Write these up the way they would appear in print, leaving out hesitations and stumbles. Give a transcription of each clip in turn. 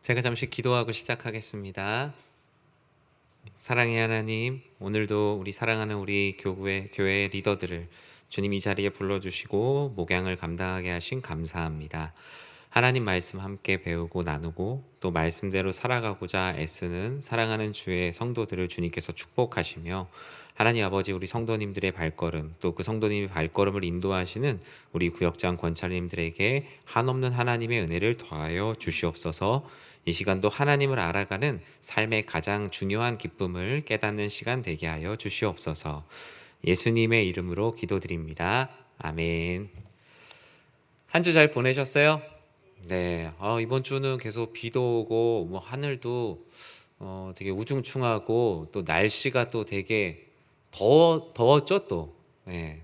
제가 잠시 기도하고 시작하겠습니다. 사랑의 하나님, 오늘도 우리 사랑하는 우리 교회 리더들을 주님 이 자리에 불러주시고 목양을 감당하게 하신 감사합니다. 하나님 말씀 함께 배우고 나누고 또 말씀대로 살아가고자 애쓰는 사랑하는 주의 성도들을 주님께서 축복하시며 하나님 아버지 우리 성도님들의 발걸음 또 그 성도님의 발걸음을 인도하시는 우리 구역장 권찰님들에게 한없는 하나님의 은혜를 더하여 주시옵소서. 이 시간도 하나님을 알아가는 삶의 가장 중요한 기쁨을 깨닫는 시간 되게 하여 주시옵소서. 예수님의 이름으로 기도드립니다. 아멘. 한 주 잘 보내셨어요? 네. 이번 주는 계속 비도 오고 하늘도 되게 우중충하고 또 날씨가 또 되게 더웠죠 또. 예.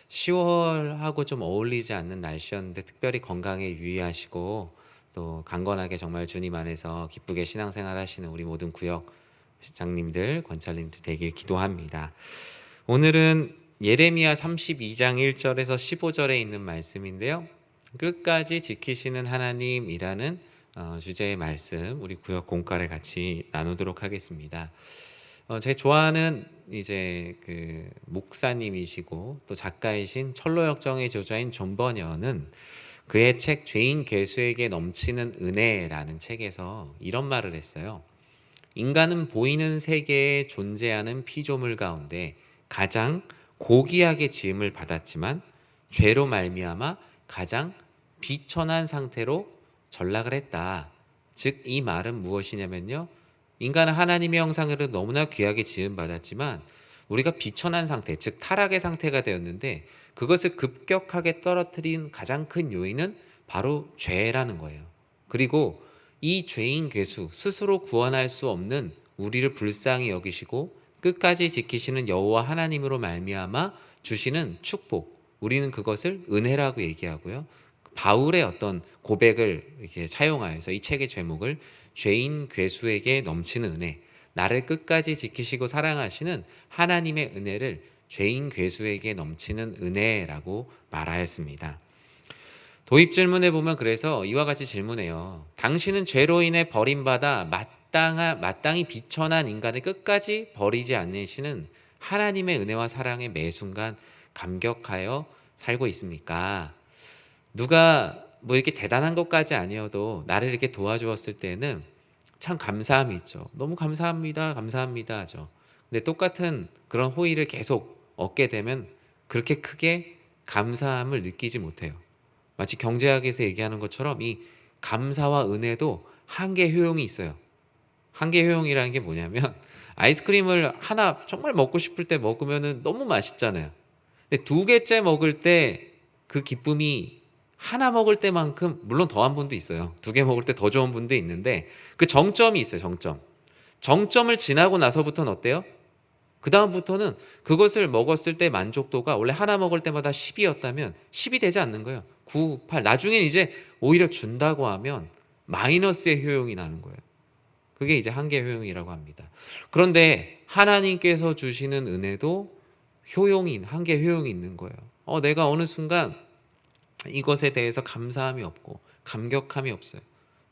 10월하고 좀 어울리지 않는 날씨였는데 특별히 건강에 유의하시고 또 강건하게 정말 주님 안에서 기쁘게 신앙생활 하시는 우리 모든 구역장님들, 권찰님들 되길 기도합니다. 오늘은 예레미야 32장 1절에서 15절에 있는 말씀인데요. 끝까지 지키시는 하나님이라는 주제의 말씀 우리 구역 공과를 같이 나누도록 하겠습니다. 제 좋아하는 이제 그 목사님이시고 또 작가이신 철로역정의 저자인 존 버녀는 그의 책 죄인 괴수에게 넘치는 은혜라는 책에서 이런 말을 했어요. 인간은 보이는 세계에 존재하는 피조물 가운데 가장 고귀하게 지음을 받았지만 죄로 말미암아 가장 비천한 상태로 전락을 했다. 즉 이 말은 무엇이냐면요. 인간은 하나님의 형상으로 너무나 귀하게 지음받았지만 우리가 비천한 상태, 즉 타락의 상태가 되었는데 그것을 급격하게 떨어뜨린 가장 큰 요인은 바로 죄라는 거예요. 그리고 이 죄인 괴수, 스스로 구원할 수 없는 우리를 불쌍히 여기시고 끝까지 지키시는 여호와 하나님으로 말미암아 주시는 축복, 우리는 그것을 은혜라고 얘기하고요. 바울의 어떤 고백을 이렇게 차용하여서 이 책의 제목을 죄인 괴수에게 넘치는 은혜, 나를 끝까지 지키시고 사랑하시는 하나님의 은혜를 죄인 괴수에게 넘치는 은혜라고 말하였습니다. 도입 질문에 보면 그래서 이와 같이 질문해요. 당신은 죄로 인해 버림받아 마땅히 비천한 인간을 끝까지 버리지 않으시는 하나님의 은혜와 사랑에 매 순간 감격하여 살고 있습니까? 누가 뭐 이렇게 대단한 것까지 아니어도 나를 이렇게 도와주었을 때는 참 감사함이 있죠. 너무 감사합니다, 감사합니다 하죠. 근데 똑같은 그런 호의를 계속 얻게 되면 그렇게 크게 감사함을 느끼지 못해요. 마치 경제학에서 얘기하는 것처럼 이 감사와 은혜도 한계 효용이 있어요. 한계 효용이라는 게 뭐냐면 아이스크림을 하나 정말 먹고 싶을 때 먹으면 너무 맛있잖아요. 근데 두 개째 먹을 때 그 기쁨이 하나 먹을 때만큼, 물론 더한 분도 있어요. 두 개 먹을 때 더 좋은 분도 있는데 그 정점이 있어요. 정점을 지나고 나서부터는 어때요? 그 다음부터는 그것을 먹었을 때 만족도가 원래 하나 먹을 때마다 10이었다면 10이 되지 않는 거예요. 9, 8. 나중엔 이제 오히려 준다고 하면 마이너스의 효용이 나는 거예요. 그게 이제 한계 효용이라고 합니다. 그런데 하나님께서 주시는 은혜도 한계 효용이 있는 거예요. 내가 어느 순간 이것에 대해서 감사함이 없고 감격함이 없어요.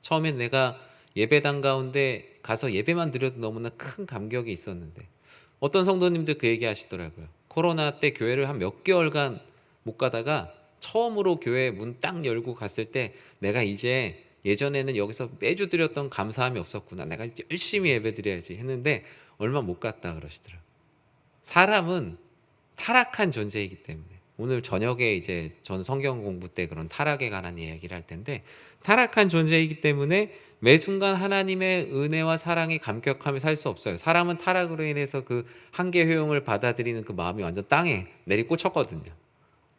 처음엔 내가 예배당 가운데 가서 예배만 드려도 너무나 큰 감격이 있었는데 어떤 성도님들 그 얘기 하시더라고요. 코로나 때 교회를 한 몇 개월간 못 가다가 처음으로 교회 문 딱 열고 갔을 때 내가 이제 예전에는 여기서 매주 드렸던 감사함이 없었구나. 내가 이제 열심히 예배 드려야지 했는데 얼마 못 갔다 그러시더라고요. 사람은 타락한 존재이기 때문에 오늘 저녁에 이제 전 성경 공부 때 그런 타락에 관한 이야기를 할 텐데 타락한 존재이기 때문에 매 순간 하나님의 은혜와 사랑에 감격하며 살 수 없어요. 사람은 타락으로 인해서 그 한계 효용을 받아들이는 그 마음이 완전 땅에 내리꽂혔거든요.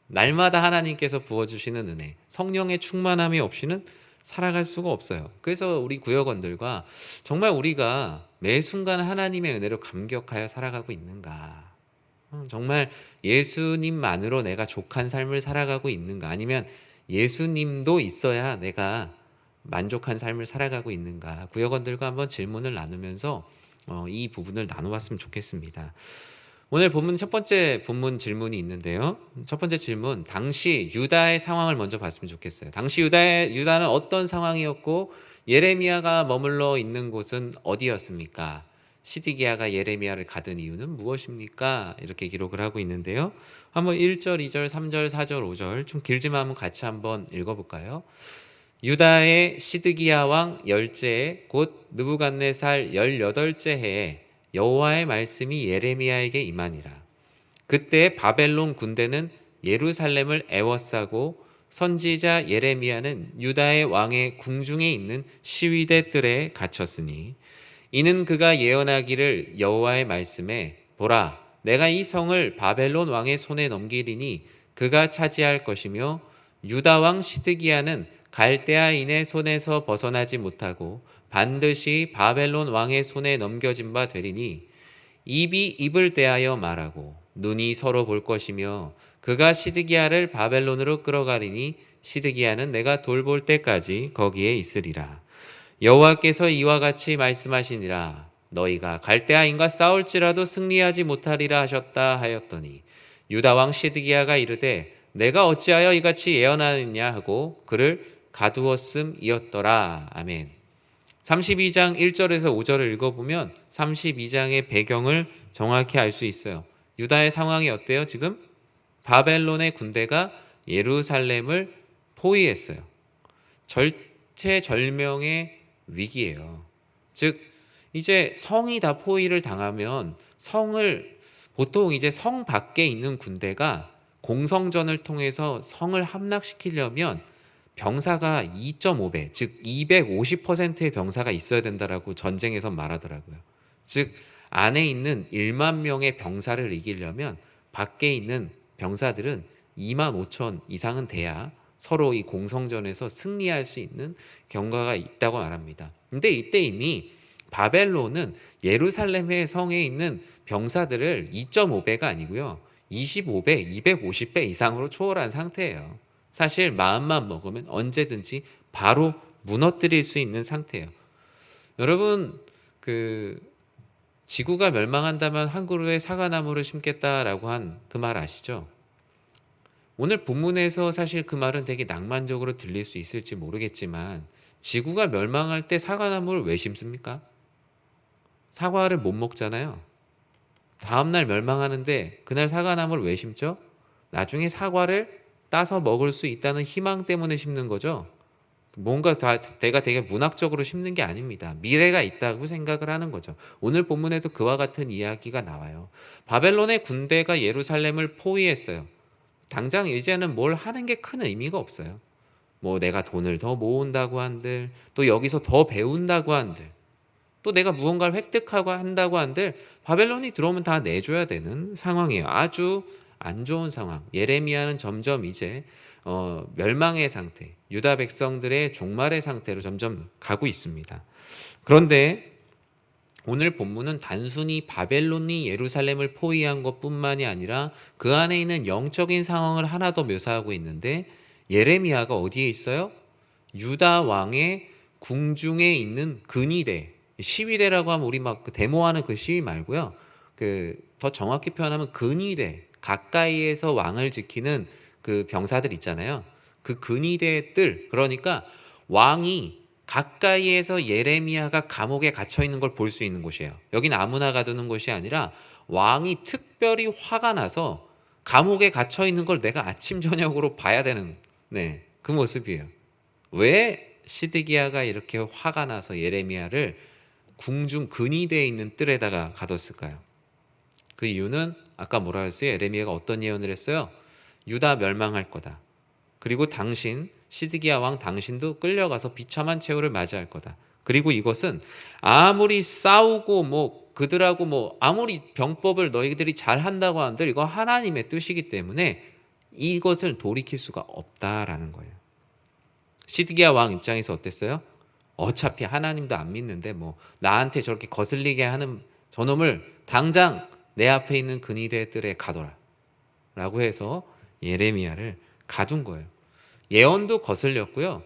날마다 하나님께서 부어주시는 은혜, 성령의 충만함이 없이는 살아갈 수가 없어요. 그래서 우리 구역원들과 정말 우리가 매 순간 하나님의 은혜로 감격하여 살아가고 있는가? 정말 예수님만으로 내가 족한 삶을 살아가고 있는가? 아니면 예수님도 있어야 내가 만족한 삶을 살아가고 있는가? 구역원들과 한번 질문을 나누면서 이 부분을 나눠봤으면 좋겠습니다. 오늘 본문 첫 번째 본문 질문이 있는데요. 첫 번째 질문, 당시 유다의 상황을 먼저 봤으면 좋겠어요. 당시 유다는 어떤 상황이었고 예레미야가 머물러 있는 곳은 어디였습니까? 시드기야가 예레미야를 가둔 이유는 무엇입니까? 이렇게 기록을 하고 있는데요. 한번 1절, 2절, 3절, 4절, 5절 좀 길지만 한번 같이 한번 읽어볼까요? 유다의 시드기야 왕 열째 곧 느부갓네살 18째 해에 여호와의 말씀이 예레미야에게 임하니라. 그때 바벨론 군대는 예루살렘을 애워싸고 선지자 예레미야는 유다의 왕의 궁중에 있는 시위대 뜰에 갇혔으니 이는 그가 예언하기를 여호와의 말씀에 보라 내가 이 성을 바벨론 왕의 손에 넘기리니 그가 차지할 것이며 유다 왕 시드기야는 갈대아인의 손에서 벗어나지 못하고 반드시 바벨론 왕의 손에 넘겨진 바 되리니 입이 입을 대하여 말하고 눈이 서로 볼 것이며 그가 시드기야를 바벨론으로 끌어가리니 시드기야는 내가 돌볼 때까지 거기에 있으리라. 여호와께서 이와 같이 말씀하시니라. 너희가 갈대아인과 싸울지라도 승리하지 못하리라 하셨다 하였더니 유다 왕 시드기야가 이르되 내가 어찌하여 이같이 예언하느냐 하고 그를 가두었음이었더라. 아멘. 32장 1절에서 5절을 읽어보면 32장의 배경을 정확히 알 수 있어요. 유다의 상황이 어때요? 지금 바벨론의 군대가 예루살렘을 포위했어요. 절체절명의 위기예요. 즉 이제 성이 다 포위를 당하면 성을 보통 이제 성 밖에 있는 군대가 공성전을 통해서 성을 함락시키려면 병사가 2.5배, 즉 250%의 병사가 있어야 된다라고 전쟁에서 말하더라고요. 즉 안에 있는 1만 명의 병사를 이기려면 밖에 있는 병사들은 2만 5천 이상은 돼야 서로 이 공성전에서 승리할 수 있는 경과가 있다고 말합니다. 근데 이때 이미 바벨론은 예루살렘의 성에 있는 병사들을 2.5배가 아니고요. 25배, 250배 이상으로 초월한 상태예요. 사실 마음만 먹으면 언제든지 바로 무너뜨릴 수 있는 상태예요. 여러분 지구가 멸망한다면 한 그루의 사과나무를 심겠다라고 한 그 말 아시죠? 오늘 본문에서 사실 그 말은 되게 낭만적으로 들릴 수 있을지 모르겠지만 지구가 멸망할 때 사과나무를 왜 심습니까? 사과를 못 먹잖아요. 다음날 멸망하는데 그날 사과나무를 왜 심죠? 나중에 사과를 따서 먹을 수 있다는 희망 때문에 심는 거죠. 뭔가 내가 되게 문학적으로 심는 게 아닙니다. 미래가 있다고 생각을 하는 거죠. 오늘 본문에도 그와 같은 이야기가 나와요. 바벨론의 군대가 예루살렘을 포위했어요. 당장 이제는 뭘 하는 게 큰 의미가 없어요. 뭐 내가 돈을 더 모은다고 한들, 또 여기서 더 배운다고 한들, 또 내가 무언가를 획득하고 한다고 한들 바벨론이 들어오면 다 내줘야 되는 상황이에요. 아주 안 좋은 상황. 예레미야는 점점 이제 멸망의 상태, 유다 백성들의 종말의 상태로 점점 가고 있습니다. 그런데 오늘 본문은 단순히 바벨론이 예루살렘을 포위한 것뿐만이 아니라 그 안에 있는 영적인 상황을 하나 더 묘사하고 있는데 예레미야가 어디에 있어요? 유다 왕의 궁중에 있는 근위대, 시위대라고 하면 우리 막 데모하는 그 시위 말고요. 더 정확히 표현하면 근위대, 가까이에서 왕을 지키는 그 병사들 있잖아요. 그 근위대의 뜰, 그러니까 왕이 가까이에서 예레미야가 감옥에 gat혀 있는 걸 볼 수 있는 곳이에요. 여기는 아무나 가두는 곳이 아니라 왕이 특별히 화가 나서 감옥에 gat혀 있는 걸 내가 아침 저녁으로 봐야 되는 그 모습이에요. 왜 시드기야가 이렇게 화가 나서 예레미야를 궁중 근위대에 있는 뜰에다가 가뒀을까요? 그 이유는 아까 뭐라 했어요? 예레미야가 어떤 예언을 했어요? 유다 멸망할 거다. 그리고 당신 시드기야 왕 당신도 끌려가서 비참한 최후를 맞이할 거다. 그리고 이것은 아무리 싸우고 그들하고 아무리 병법을 너희들이 잘 한다고 한들 이거 하나님의 뜻이기 때문에 이것을 돌이킬 수가 없다라는 거예요. 시드기야 왕 입장에서 어땠어요? 어차피 하나님도 안 믿는데 나한테 저렇게 거슬리게 하는 저놈을 당장 내 앞에 있는 근위대 뜰에 가둬라 라고 해서 예레미야를 가둔 거예요. 예언도 거슬렸고요.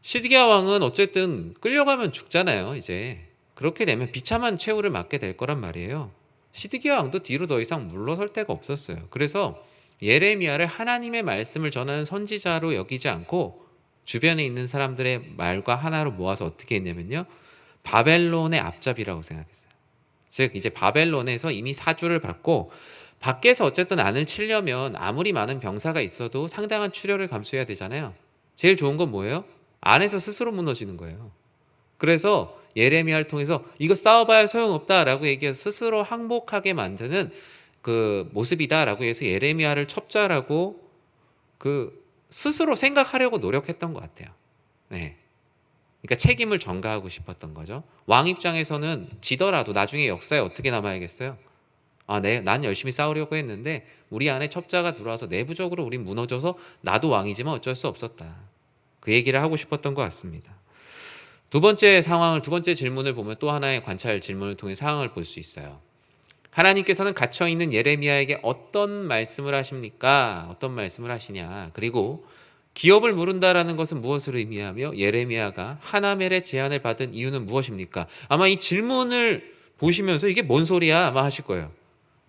시드기야 왕은 어쨌든 끌려가면 죽잖아요. 이제 그렇게 되면 비참한 최후를 맞게 될 거란 말이에요. 시드기야 왕도 뒤로 더 이상 물러설 데가 없었어요. 그래서 예레미야를 하나님의 말씀을 전하는 선지자로 여기지 않고 주변에 있는 사람들의 말과 하나로 모아서 어떻게 했냐면요. 바벨론의 앞잡이라고 생각했어요. 즉 이제 바벨론에서 이미 사주를 받고 밖에서 어쨌든 안을 치려면 아무리 많은 병사가 있어도 상당한 출혈을 감수해야 되잖아요. 제일 좋은 건 뭐예요? 안에서 스스로 무너지는 거예요. 그래서 예레미야를 통해서 이거 싸워봐야 소용없다라고 얘기해서 스스로 항복하게 만드는 그 모습이다라고 해서 예레미야를 첩자라고 그 스스로 생각하려고 노력했던 것 같아요. 네. 그러니까 책임을 전가하고 싶었던 거죠. 왕 입장에서는 지더라도 나중에 역사에 어떻게 남아야겠어요? 아, 네, 난 열심히 싸우려고 했는데 우리 안에 첩자가 들어와서 내부적으로 우린 무너져서 나도 왕이지만 어쩔 수 없었다. 그 얘기를 하고 싶었던 것 같습니다. 두 번째 질문을 보면 또 하나의 관찰 질문을 통해 상황을 볼 수 있어요. 하나님께서는 갇혀있는 예레미야에게 어떤 말씀을 하십니까? 어떤 말씀을 하시냐? 그리고 기업을 물은다라는 것은 무엇을 의미하며 예레미야가 하나멜의 제안을 받은 이유는 무엇입니까? 아마 이 질문을 보시면서 이게 뭔 소리야? 아마 하실 거예요.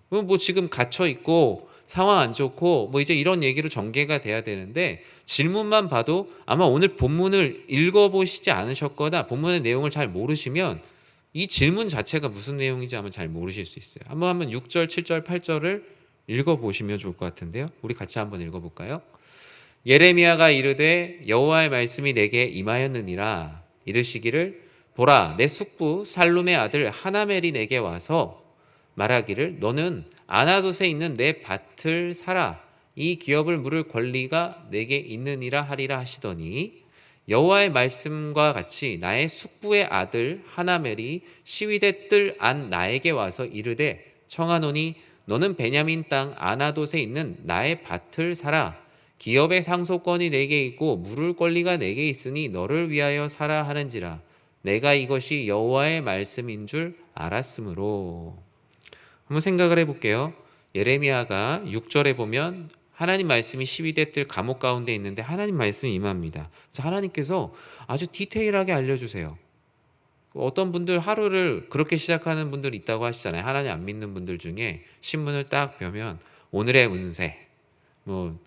뭐 지금 갇혀 있고 상황 안 좋고 뭐 이제 이런 얘기로 전개가 돼야 되는데 질문만 봐도 아마 오늘 본문을 읽어보시지 않으셨거나 본문의 내용을 잘 모르시면 이 질문 자체가 무슨 내용인지 아마 잘 모르실 수 있어요. 한번 6절, 7절, 8절을 읽어보시면 좋을 것 같은데요. 우리 같이 한번 읽어볼까요? 예레미야가 이르되 여호와의 말씀이 내게 임하였느니라. 이르시기를 보라 내 숙부 살룸의 아들 하나멜이 내게 와서 말하기를 너는 아나돗에 있는 내 밭을 사라. 이 기업을 물을 권리가 내게 있느니라 하리라 하시더니 여호와의 말씀과 같이 나의 숙부의 아들 하나멜이 시위대 뜰 안 나에게 와서 이르되 청하노니 너는 베냐민 땅 아나돗에 있는 나의 밭을 사라. 기업의 상속권이 내게 있고 물을 권리가 내게 있으니 너를 위하여 사라 하는지라. 내가 이것이 여호와의 말씀인 줄 알았으므로. 한번 생각을 해볼게요. 예레미야가 6절에 보면 하나님 말씀이 시위대 뜰 감옥 가운데 있는데 하나님 말씀이 임합니다. 그래서 하나님께서 아주 디테일하게 알려주세요. 어떤 분들 하루를 그렇게 시작하는 분들 있다고 하시잖아요. 하나님 안 믿는 분들 중에 신문을 딱 펴면 오늘의 운세, 뭐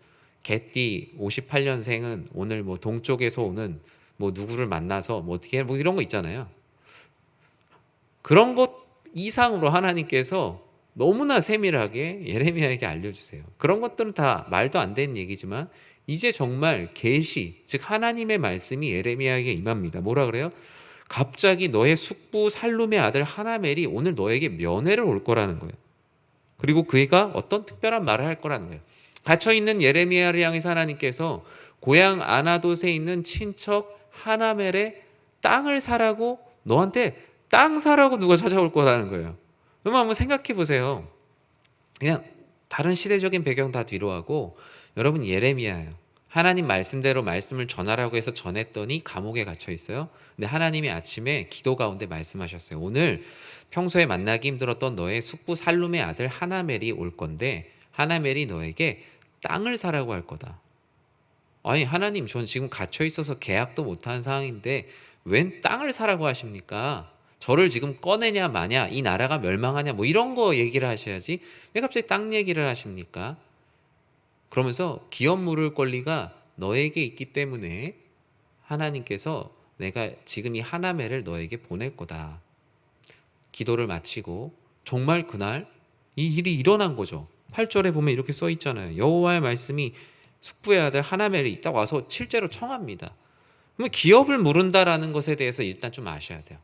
개띠 58년생은 오늘 뭐 동쪽에서 오는 뭐 누구를 만나서 뭐 어떻게 뭐 이런 거 있잖아요. 그런 것 이상으로 하나님께서 너무나 세밀하게 예레미야에게 알려주세요. 그런 것들은 다 말도 안 되는 얘기지만 이제 정말 계시, 즉 하나님의 말씀이 예레미야에게 임합니다. 뭐라 그래요? 갑자기 너의 숙부 살룸의 아들 하나멜이 오늘 너에게 면회를 올 거라는 거예요. 그리고 그가 어떤 특별한 말을 할 거라는 거예요. 갇혀있는 예레미야를 향해서 하나님께서 고향 아나돗에 있는 친척 하나멜의 땅을 사라고 너한테 땅 사라고 누가 찾아올 거라는 거예요. 그럼 한번 생각해 보세요. 그냥 다른 시대적인 배경 다 뒤로 하고 여러분 예레미야예요. 하나님 말씀대로 말씀을 전하라고 해서 전했더니 감옥에 갇혀 있어요. 근데 하나님이 아침에 기도 가운데 말씀하셨어요. 오늘 평소에 만나기 힘들었던 너의 숙부 살룸의 아들 하나멜이 올 건데 하나멜이 너에게 땅을 사라고 할 거다. 아니 하나님 전 지금 갇혀 있어서 계약도 못한 상황인데 웬 땅을 사라고 하십니까? 저를 지금 꺼내냐 마냐 이 나라가 멸망하냐 뭐 이런 거 얘기를 하셔야지 왜 갑자기 땅 얘기를 하십니까? 그러면서 기업 물을 권리가 너에게 있기 때문에 하나님께서 내가 지금 이 하나멜을 너에게 보낼 거다. 기도를 마치고 정말 그날 이 일이 일어난 거죠. 8절에 보면 이렇게 써 있잖아요. 여호와의 말씀이 숙부의 아들 하나멜이 딱 와서 실제로 청합니다. 그러면 기업을 물은다라는 것에 대해서 일단 좀 아셔야 돼요.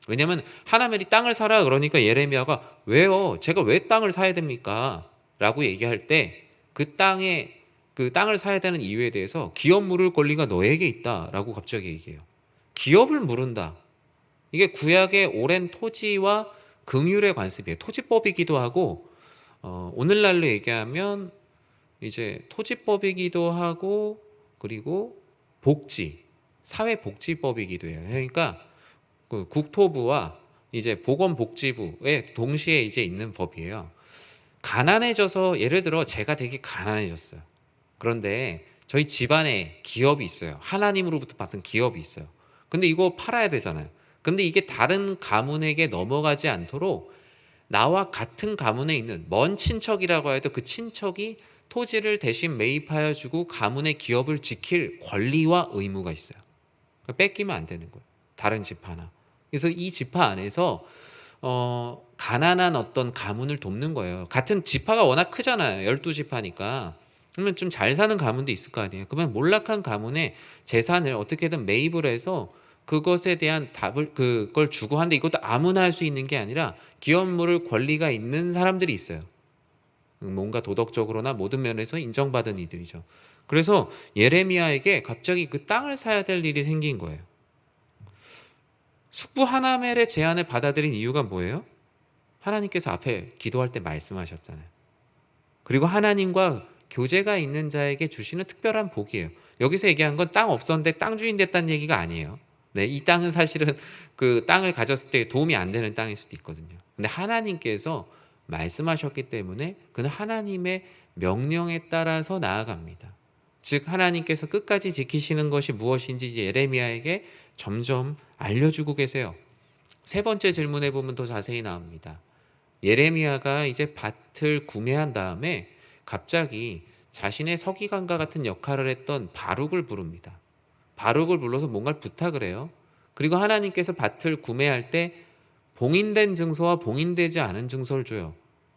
왜냐하면 하나멜이 땅을 사라 그러니까 예레미야가 왜요? 제가 왜 땅을 사야 됩니까? 라고 얘기할 때 그 땅을 사야 되는 이유에 대해서 기업 물을 권리가 너에게 있다라고 갑자기 얘기해요. 기업을 물은다. 이게 구약의 오랜 토지와 긍휼의 관습이에요. 토지법이기도 하고 오늘날로 얘기하면 이제 토지법이기도 하고 그리고 사회복지법이기도 해요. 그러니까 그 국토부와 이제 보건복지부에 동시에 이제 있는 법이에요. 가난해져서 예를 들어 제가 되게 가난해졌어요. 그런데 저희 집안에 기업이 있어요. 하나님으로부터 받은 기업이 있어요. 근데 이거 팔아야 되잖아요. 근데 이게 다른 가문에게 넘어가지 않도록 나와 같은 가문에 있는 먼 친척이라고 해도 그 친척이 토지를 대신 매입하여 주고 가문의 기업을 지킬 권리와 의무가 있어요. 그러니까 뺏기면 안 되는 거예요. 다른 지파나. 그래서 이 지파 안에서 가난한 어떤 가문을 돕는 거예요. 같은 지파가 워낙 크잖아요. 12지파니까. 그러면 좀 잘 사는 가문도 있을 거 아니에요. 그러면 몰락한 가문의 재산을 어떻게든 매입을 해서 그것에 대한 답을 그걸 주고 하는데 이것도 아무나 할 수 있는 게 아니라 기업 물을 권리가 있는 사람들이 있어요. 뭔가 도덕적으로나 모든 면에서 인정받은 이들이죠. 그래서 예레미야에게 갑자기 그 땅을 사야 될 일이 생긴 거예요. 숙부 하나멜의 제안을 받아들인 이유가 뭐예요? 하나님께서 앞에 기도할 때 말씀하셨잖아요. 그리고 하나님과 교제가 있는 자에게 주시는 특별한 복이에요. 여기서 얘기한 건 땅 없었는데 땅 주인 됐다는 얘기가 아니에요. 네, 이 땅은 사실은 그 땅을 가졌을 때 도움이 안 되는 땅일 수도 있거든요. 근데 하나님께서 말씀하셨기 때문에 그는 하나님의 명령에 따라서 나아갑니다. 즉 하나님께서 끝까지 지키시는 것이 무엇인지 예레미야에게 점점 알려주고 계세요. 세 번째 질문에 보면 더 자세히 나옵니다. 예레미야가 이제 밭을 구매한 다음에 갑자기 자신의 서기관과 같은 역할을 했던 바룩을 부릅니다. 바룩을 불러서 뭔가를 부탁을 해요. 그리고 하나님께서 밭을 구매할 때 봉인된 증서와 봉인되지 않은 증서를 줘요.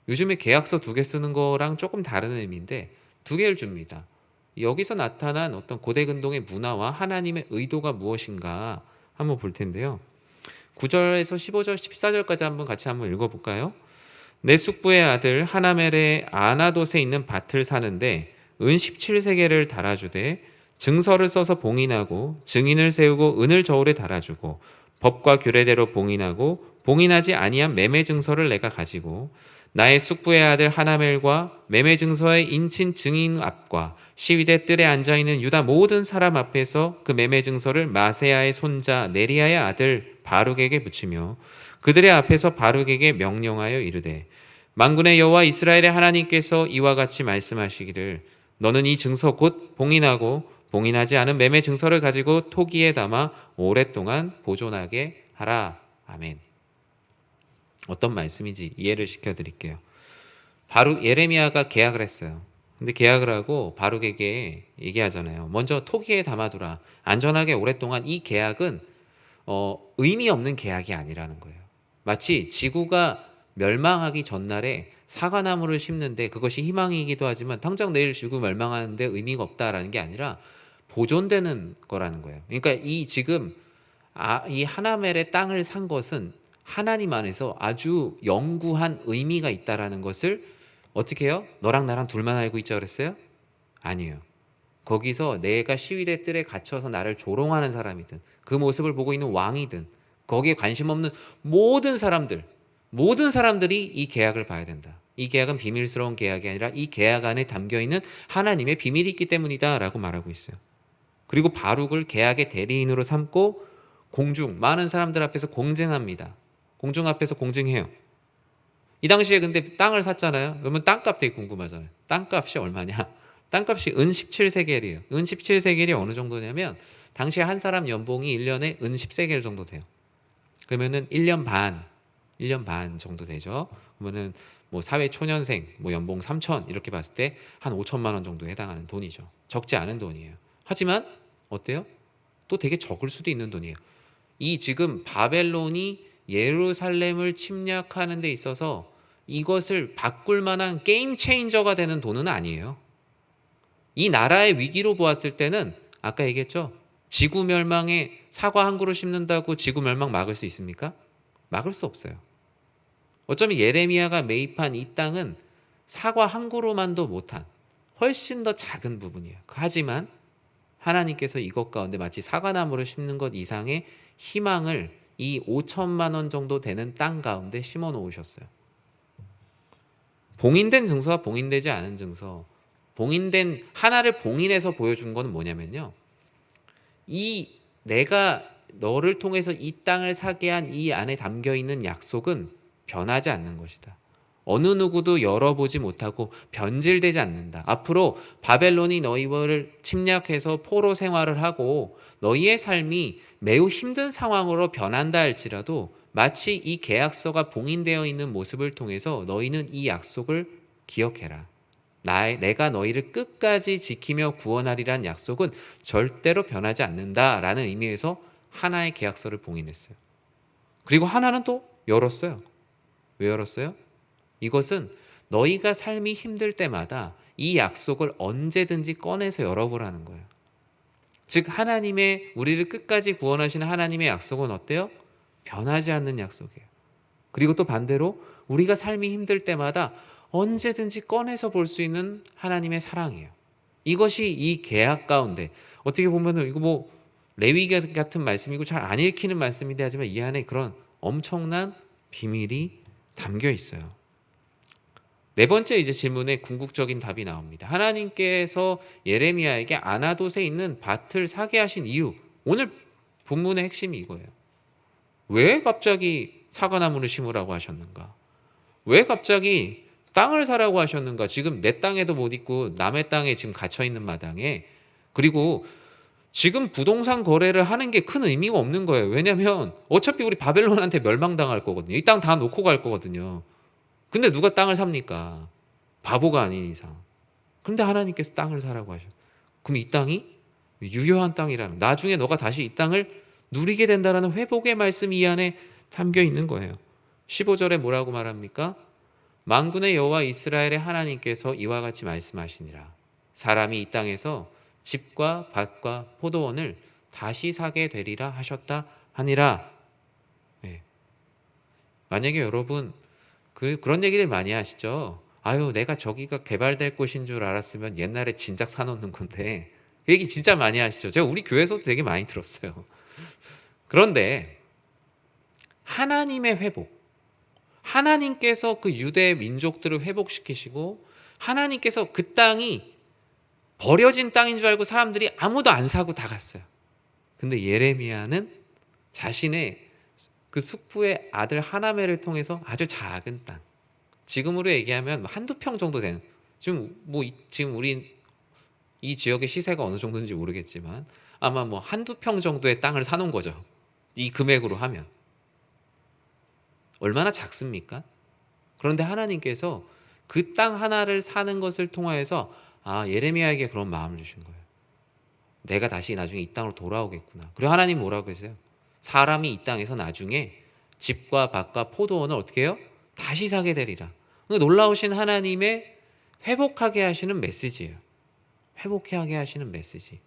요즘에 계약서 2개 쓰는 거랑 조금 다른 의미인데 2개를 줍니다. 여기서 나타난 어떤 고대 근동의 문화와 하나님의 의도가 무엇인가 한번 볼 텐데요. 9절에서 15절, 14절까지 같이 한번 읽어볼까요? 내 숙부의 아들 하나멜의 아나돗에 있는 밭을 사는데 은 17세겔을 달아주되 증서를 써서 봉인하고 증인을 세우고 은을 저울에 달아주고 법과 규례대로 봉인하고 봉인하지 아니한 매매 증서를 내가 가지고 나의 숙부의 아들 하나멜과 매매 증서의 인친 증인 앞과 시위대 뜰에 앉아있는 유다 모든 사람 앞에서 그 매매 증서를 마세야의 손자 네리야의 아들 바룩에게 붙이며 그들의 앞에서 바룩에게 명령하여 이르되 만군의 여호와 이스라엘의 하나님께서 이와 같이 말씀하시기를 너는 이 증서 곧 봉인하고 봉인하지 않은 매매 증서를 가지고 토기에 담아 오랫동안 보존하게 하라. 아멘. 어떤 말씀인지 이해를 시켜드릴게요. 바룩 예레미야가 계약을 했어요. 근데 계약을 하고 바룩에게 얘기하잖아요. 먼저 토기에 담아두라. 안전하게 오랫동안. 이 계약은 의미 없는 계약이 아니라는 거예요. 마치 지구가 멸망하기 전날에 사과나무를 심는데 그것이 희망이기도 하지만 당장 내일 지구 멸망하는데 의미가 없다라는 게 아니라 보존되는 거라는 거예요. 그러니까 이 하나멜의 땅을 산 것은 하나님 안에서 아주 영구한 의미가 있다라는 것을 어떻게 해요? 너랑 나랑 둘만 알고 있자 그랬어요? 아니에요. 거기서 내가 시위대 뜰에 갇혀서 나를 조롱하는 사람이든 그 모습을 보고 있는 왕이든 거기에 관심 없는 모든 사람들이 이 계약을 봐야 된다. 이 계약은 비밀스러운 계약이 아니라 이 계약 안에 담겨있는 하나님의 비밀이 있기 때문이다 라고 말하고 있어요. 그리고 바룩을 계약의 대리인으로 삼고 많은 사람들 앞에서 공증합니다. 공중 앞에서 공증해요. 이 당시에 근데 땅을 샀잖아요. 그러면 땅값 되게 궁금하잖아요. 땅값이 얼마냐? 땅값이 은 17세겔이에요. 은 17세겔이 어느 정도냐면 당시에 한 사람 연봉이 1년에 은 10세겔 정도 돼요. 그러면은 1년 반 정도 되죠. 그러면은 뭐 사회 초년생 뭐 연봉 3천 이렇게 봤을 때 한 5천만 원 정도에 해당하는 돈이죠. 적지 않은 돈이에요. 하지만 어때요? 또 되게 적을 수도 있는 돈이에요. 이 지금 바벨론이 예루살렘을 침략하는 데 있어서 이것을 바꿀 만한 게임 체인저가 되는 돈은 아니에요. 이 나라의 위기로 보았을 때는 아까 얘기했죠. 지구 멸망에 사과 한 그루 심는다고 지구 멸망 막을 수 있습니까? 막을 수 없어요. 어쩌면 예레미야가 매입한 이 땅은 사과 한 그루만도 못한 훨씬 더 작은 부분이에요. 하지만 하나님께서 이것 가운데 마치 사과나무를 심는 것 이상의 희망을 이 5천만 원 정도 되는 땅 가운데 심어 놓으셨어요. 봉인된 증서와 봉인되지 않은 증서, 하나를 봉인해서 보여준 건 뭐냐면요. 내가 너를 통해서 이 땅을 사게 한 이 안에 담겨 있는 약속은 변하지 않는 것이다. 어느 누구도 열어보지 못하고 변질되지 않는다. 앞으로 바벨론이 너희를 침략해서 포로 생활을 하고 너희의 삶이 매우 힘든 상황으로 변한다 할지라도 마치 이 계약서가 봉인되어 있는 모습을 통해서 너희는 이 약속을 기억해라. 내가 너희를 끝까지 지키며 구원하리란 약속은 절대로 변하지 않는다라는 의미에서 하나의 계약서를 봉인했어요. 그리고 하나는 또 열었어요. 왜 열었어요? 이것은 너희가 삶이 힘들 때마다 이 약속을 언제든지 꺼내서 열어보라는 거예요. 즉 하나님의 우리를 끝까지 구원하시는 하나님의 약속은 어때요? 변하지 않는 약속이에요. 그리고 또 반대로 우리가 삶이 힘들 때마다 언제든지 꺼내서 볼 수 있는 하나님의 사랑이에요. 이것이 이 계약 가운데 어떻게 보면은 이거 뭐 레위 같은 말씀이고 잘 안 읽히는 말씀인데 하지만 이 안에 그런 엄청난 비밀이 담겨 있어요. 네 번째 이제 질문에 궁극적인 답이 나옵니다. 하나님께서 예레미야에게 아나돗에 있는 밭을 사게 하신 이유. 오늘 본문의 핵심이 이거예요. 왜 갑자기 사과나무를 심으라고 하셨는가? 왜 갑자기 땅을 사라고 하셨는가? 지금 내 땅에도 못 있고 남의 땅에 지금 갇혀 있는 마당에, 그리고 지금 부동산 거래를 하는 게 큰 의미가 없는 거예요. 왜냐면 어차피 우리 바벨론한테 멸망당할 거거든요. 이 땅 다 놓고 갈 거거든요. 근데 누가 땅을 삽니까? 바보가 아닌 이상. 그런데 하나님께서 땅을 사라고 하셨어요. 그럼 이 땅이 유효한 땅이라는, 나중에 너가 다시 이 땅을 누리게 된다라는 회복의 말씀이 이 안에 담겨 있는 거예요. 15절에 뭐라고 말합니까? 만군의 여호와 이스라엘의 하나님께서 이와 같이 말씀하시니라. 사람이 이 땅에서 집과 밭과 포도원을 다시 사게 되리라 하셨다 하니라. 네. 만약에 여러분 그런 얘기를 많이 하시죠. 아유, 내가 저기가 개발될 곳인 줄 알았으면 옛날에 진작 사놓는 건데. 그 얘기 진짜 많이 하시죠. 제가 우리 교회에서도 되게 많이 들었어요. 그런데 하나님의 회복, 하나님께서 그 유대 민족들을 회복시키시고 하나님께서 그 땅이 버려진 땅인 줄 알고 사람들이 아무도 안 사고 다 갔어요. 근데 예레미야는 자신의 그 숙부의 아들 하나멜을 통해서 아주 작은 땅, 지금으로 얘기하면 한두 평 정도 되는, 지금 우리 이 지역의 시세가 어느 정도인지 모르겠지만 아마 뭐 한두 평 정도의 땅을 사놓은 거죠. 이 금액으로 하면 얼마나 작습니까? 그런데 하나님께서 그 땅 하나를 사는 것을 통하여서 예레미야에게 그런 마음을 주신 거예요. 내가 다시 나중에 이 땅으로 돌아오겠구나. 그리고 하나님 뭐라고 했어요? 사람이 이 땅에서 나중에 집과 밭과 포도원을 어떻게 해요? 다시 사게 되리라. 놀라우신 하나님의 회복하게 하시는 메시지예요. 회복하게 하시는 메시지.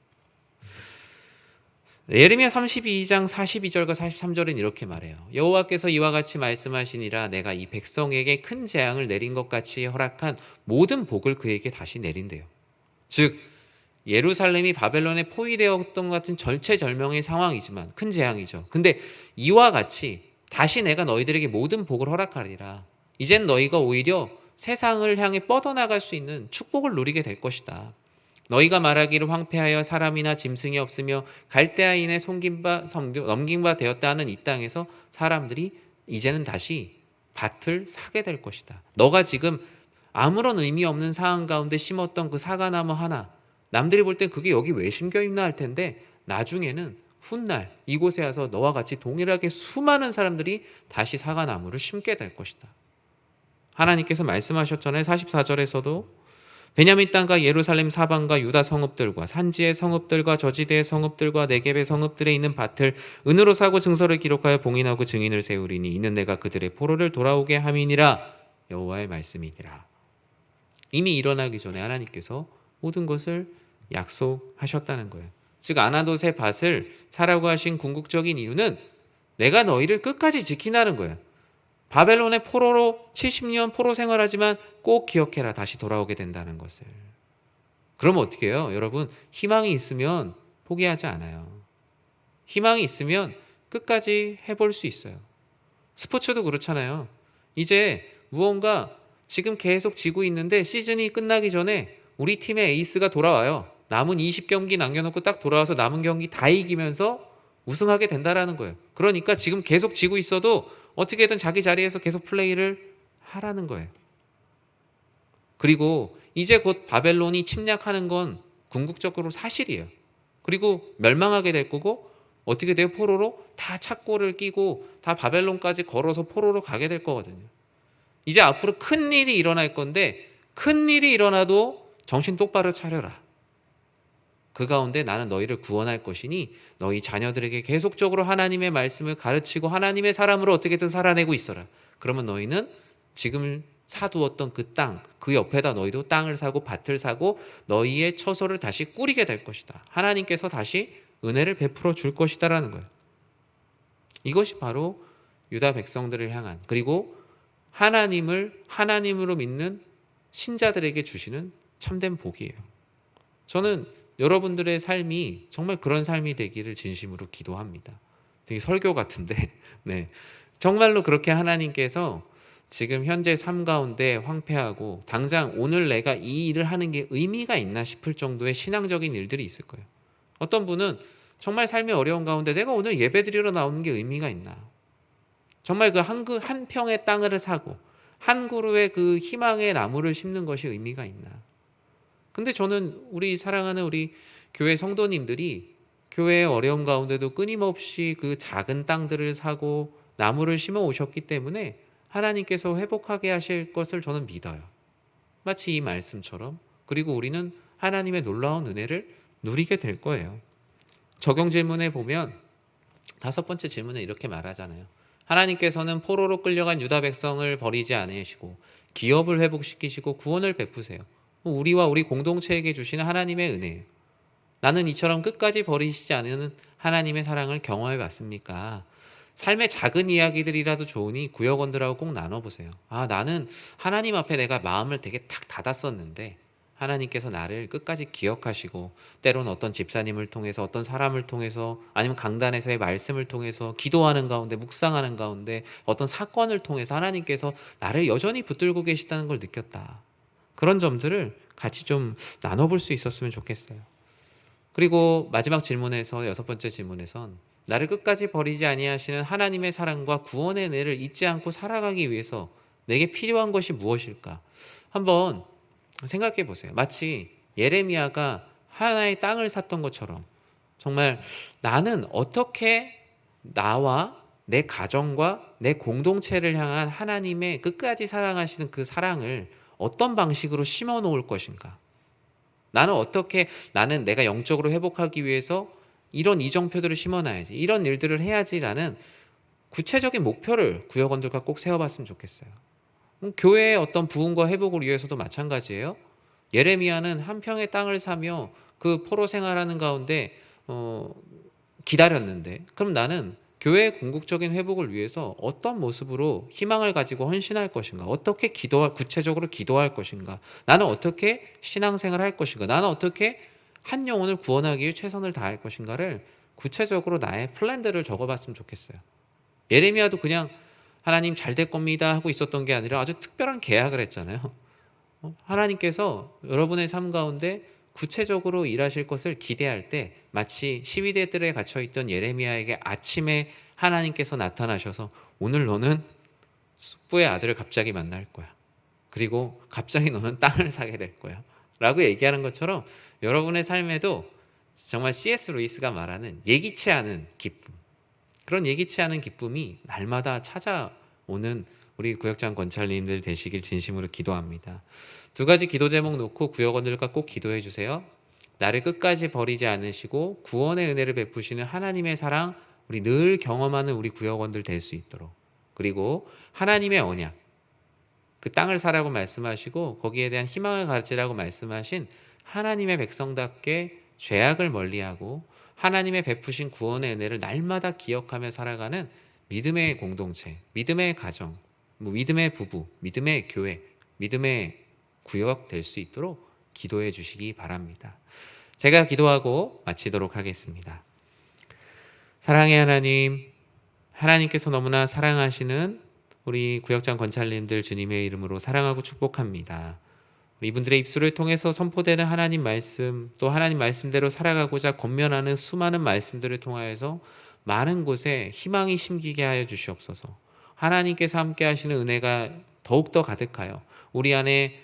예레미야 32장 42절과 43절은 이렇게 말해요. 여호와께서 이와 같이 말씀하시니라. 내가 이 백성에게 큰 재앙을 내린 것 같이 허락한 모든 복을 그에게 다시 내린대요. 즉 예루살렘이 바벨론에 포위되었던 것 같은 절체절명의 상황이지만 큰 재앙이죠. 근데 이와 같이 다시 내가 너희들에게 모든 복을 허락하리라. 이젠 너희가 오히려 세상을 향해 뻗어나갈 수 있는 축복을 누리게 될 것이다. 너희가 말하기를 황폐하여 사람이나 짐승이 없으며 갈대아인의 넘긴 바 되었다 하는 이 땅에서 사람들이 이제는 다시 밭을 사게 될 것이다. 너가 지금 아무런 의미 없는 상황 가운데 심었던 그 사과나무 하나, 남들이 볼 땐 그게 여기 왜 심겨있나 할 텐데 나중에는 훗날 이곳에 와서 너와 같이 동일하게 수많은 사람들이 다시 사과나무를 심게 될 것이다. 하나님께서 말씀하셨잖아요. 44절에서도 베냐민 땅과 예루살렘 사방과 유다 성읍들과 산지의 성읍들과 저지대의 성읍들과 네겝의 성읍들에 있는 밭을 은으로 사고 증서를 기록하여 봉인하고 증인을 세우리니 이는 내가 그들의 포로를 돌아오게 함이니라. 여호와의 말씀이니라. 이미 일어나기 전에 하나님께서 모든 것을 약속하셨다는 거예요. 즉 아나돗의 밭을 사라고 하신 궁극적인 이유는 내가 너희를 끝까지 지킨다는 거예요. 바벨론의 포로로 70년 포로 생활하지만 꼭 기억해라. 다시 돌아오게 된다는 것을. 그러면 어떻게 해요? 여러분, 희망이 있으면 포기하지 않아요. 희망이 있으면 끝까지 해볼 수 있어요. 스포츠도 그렇잖아요. 이제 무언가 지금 계속 지고 있는데 시즌이 끝나기 전에 우리 팀의 에이스가 돌아와요. 남은 20경기 남겨놓고 딱 돌아와서 남은 경기 다 이기면서 우승하게 된다라는 거예요. 그러니까 지금 계속 지고 있어도 어떻게든 자기 자리에서 계속 플레이를 하라는 거예요. 그리고 이제 곧 바벨론이 침략하는 건 궁극적으로 사실이에요. 그리고 멸망하게 될 거고 어떻게 돼요? 포로로 다 착고를 끼고 다 바벨론까지 걸어서 포로로 가게 될 거거든요. 이제 앞으로 큰 일이 일어날 건데 큰 일이 일어나도 정신 똑바로 차려라. 그 가운데 나는 너희를 구원할 것이니 너희 자녀들에게 계속적으로 하나님의 말씀을 가르치고 하나님의 사람으로 어떻게든 살아내고 있어라. 그러면 너희는 지금 사두었던 그 땅, 그 옆에다 너희도 땅을 사고 밭을 사고 너희의 처소를 다시 꾸리게 될 것이다. 하나님께서 다시 은혜를 베풀어 줄 것이다라는 거예요. 이것이 바로 유다 백성들을 향한, 그리고 하나님을 하나님으로 믿는 신자들에게 주시는 참된 복이에요. 저는 여러분들의 삶이 정말 그런 삶이 되기를 진심으로 기도합니다. 되게 설교 같은데 네, 정말로 그렇게 하나님께서 지금 현재 삶 가운데 황폐하고 당장 오늘 내가 이 일을 하는 게 의미가 있나 싶을 정도의 신앙적인 일들이 있을 거예요. 어떤 분은 정말 삶이 어려운 가운데 내가 오늘 예배드리러 나오는 게 의미가 있나, 정말 그 한 평의 땅을 사고 한 그루의 그 희망의 나무를 심는 것이 의미가 있나. 근데 저는 우리 사랑하는 우리 교회 성도님들이 교회의 어려움 가운데도 끊임없이 그 작은 땅들을 사고 나무를 심어 오셨기 때문에 하나님께서 회복하게 하실 것을 저는 믿어요. 마치 이 말씀처럼. 그리고 우리는 하나님의 놀라운 은혜를 누리게 될 거예요. 적용 질문에 보면 5번째 질문에 이렇게 말하잖아요. 하나님께서는 포로로 끌려간 유다 백성을 버리지 않으시고 기업을 회복시키시고 구원을 베푸세요. 우리와 우리 공동체에게 주시는 하나님의 은혜예요. 나는 이처럼 끝까지 버리시지 않는 하나님의 사랑을 경험해 봤습니까? 삶의 작은 이야기들이라도 좋으니 구역원들하고 꼭 나눠보세요. 나는 하나님 앞에 내가 마음을 되게 탁 닫았었는데 하나님께서 나를 끝까지 기억하시고 때로는 어떤 집사님을 통해서 어떤 사람을 통해서 아니면 강단에서의 말씀을 통해서 기도하는 가운데 묵상하는 가운데 어떤 사건을 통해서 하나님께서 나를 여전히 붙들고 계시다는 걸 느꼈다. 그런 점들을 같이 좀 나눠볼 수 있었으면 좋겠어요. 그리고 마지막 질문에서 6번째 질문에선 나를 끝까지 버리지 아니하시는 하나님의 사랑과 구원의 은혜를 잊지 않고 살아가기 위해서 내게 필요한 것이 무엇일까? 한번 생각해 보세요. 마치 예레미야가 하나의 땅을 샀던 것처럼 정말 나는 어떻게 나와 내 가정과 내 공동체를 향한 하나님의 끝까지 사랑하시는 그 사랑을 어떤 방식으로 심어 놓을 것인가? 나는 내가 영적으로 회복하기 위해서 이런 이정표들을 심어놔야지, 이런 일들을 해야지라는 구체적인 목표를 구역원들과 꼭 세워봤으면 좋겠어요. 교회의 어떤 부흥과 회복을 위해서도 마찬가지예요. 예레미야는 한 평의 땅을 사며 그 포로 생활하는 가운데 기다렸는데, 그럼 나는 교회의 궁극적인 회복을 위해서 어떤 모습으로 희망을 가지고 헌신할 것인가? 어떻게 구체적으로 기도할 것인가? 나는 어떻게 신앙생활을 할 것인가? 나는 어떻게 한 영혼을 구원하기 위해 최선을 다할 것인가를 구체적으로 나의 플랜들을 적어봤으면 좋겠어요. 예레미야도 그냥 하나님 잘 될 겁니다 하고 있었던 게 아니라 아주 특별한 계약을 했잖아요. 하나님께서 여러분의 삶 가운데 구체적으로 일하실 것을 기대할 때 마치 시위대들에 갇혀있던 예레미야에게 아침에 하나님께서 나타나셔서 오늘 너는 숙부의 아들을 갑자기 만날 거야. 그리고 갑자기 너는 땅을 사게 될 거야. 라고 얘기하는 것처럼 여러분의 삶에도 정말 C.S. 루이스가 말하는 예기치 않은 기쁨, 그런 예기치 않은 기쁨이 날마다 찾아오는 우리 구역장 권찰님들 되시길 진심으로 기도합니다. 2가지 기도 제목 놓고 구역원들과 꼭 기도해 주세요. 나를 끝까지 버리지 않으시고 구원의 은혜를 베푸시는 하나님의 사랑, 우리 늘 경험하는 우리 구역원들 될 수 있도록. 그리고 하나님의 언약, 그 땅을 사라고 말씀하시고 거기에 대한 희망을 가지라고 말씀하신 하나님의 백성답게 죄악을 멀리하고 하나님의 베푸신 구원의 은혜를 날마다 기억하며 살아가는 믿음의 공동체, 믿음의 가정, 믿음의 부부, 믿음의 교회, 믿음의 구역 될 수 있도록 기도해 주시기 바랍니다. 제가 기도하고 마치도록 하겠습니다. 사랑의 하나님, 하나님께서 너무나 사랑하시는 우리 구역장 권찰님들 주님의 이름으로 사랑하고 축복합니다. 이분들의 입술을 통해서 선포되는 하나님 말씀, 또 하나님 말씀대로 살아가고자 권면하는 수많은 말씀들을 통하여서 많은 곳에 희망이 심기게 하여 주시옵소서. 하나님께서 함께 하시는 은혜가 더욱더 가득하여 우리 안에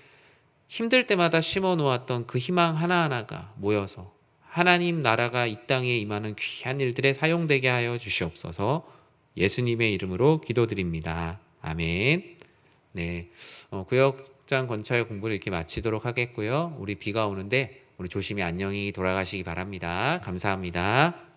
힘들 때마다 심어 놓았던 그 희망 하나하나가 모여서 하나님 나라가 이 땅에 임하는 귀한 일들에 사용되게 하여 주시옵소서. 예수님의 이름으로 기도드립니다. 아멘. 네, 구역 목장 건축 공부를 이렇게 마치도록 하겠고요. 우리 비가 오는데 우리 조심히 안녕히 돌아가시기 바랍니다. 감사합니다.